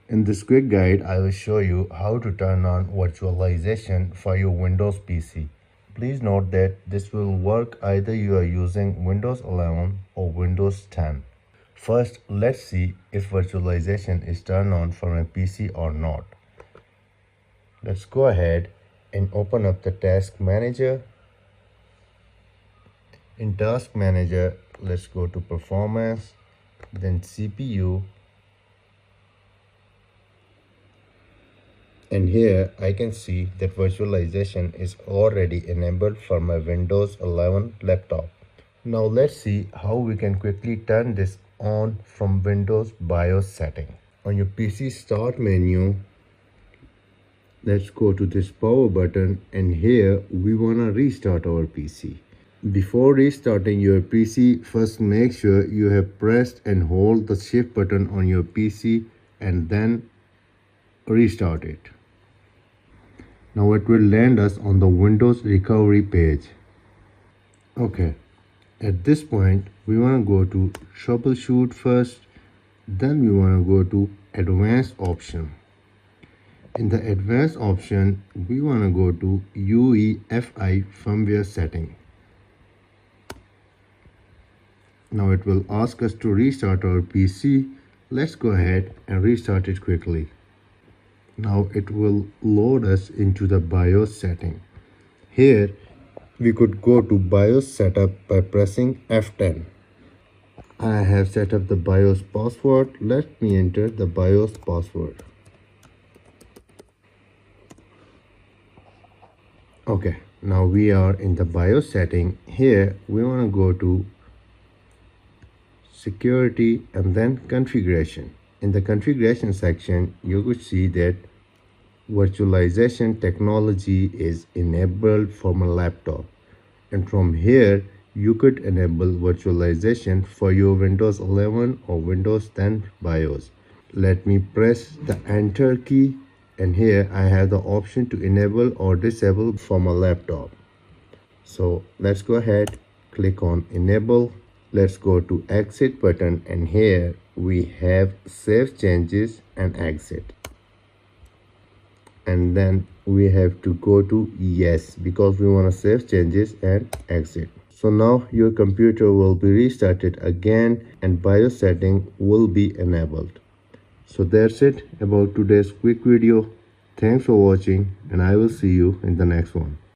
In this quick guide, I will show you how to turn on virtualization for your Windows PC. Please note that this will work either you are using Windows 11 or Windows 10. First, let's see if virtualization is turned on for my PC or not. Let's go ahead and open up the Task Manager. In Task Manager, let's go to Performance, then CPU. And here I can see that virtualization is already enabled for my Windows 11 laptop. Now let's see how we can quickly turn this on from Windows BIOS setting. On your PC start menu, let's go to this power button, and here we want to restart our PC. Before restarting your PC, first make sure you have pressed and hold the shift button on your PC and then restart it. Now it will land us on the Windows recovery page. Okay, at this point we want to go to troubleshoot first, then we want to go to advanced option. In the advanced option, we want to go to UEFI firmware setting. Now it will ask us to restart our PC. Let's go ahead and restart it quickly. Now it will load us into the BIOS setting. Here we could go to BIOS setup by pressing F10. I have set up the BIOS password. Let me enter the BIOS password. Okay, now we are in the BIOS setting. Here we want to go to security and then configuration. In the configuration section, you could see that virtualization technology is enabled for my laptop, and from here you could enable virtualization for your Windows 11 or Windows 10 BIOS. Let me press the enter key, and here I have the option to enable or disable for my laptop. So let's go ahead, click on enable. Let's go to exit button, and here we have save changes and exit. And then we have to go to yes because we want to save changes and exit. So now your computer will be restarted again and BIOS setting will be enabled. So that's it about today's quick video. Thanks for watching, and I will see you in the next one.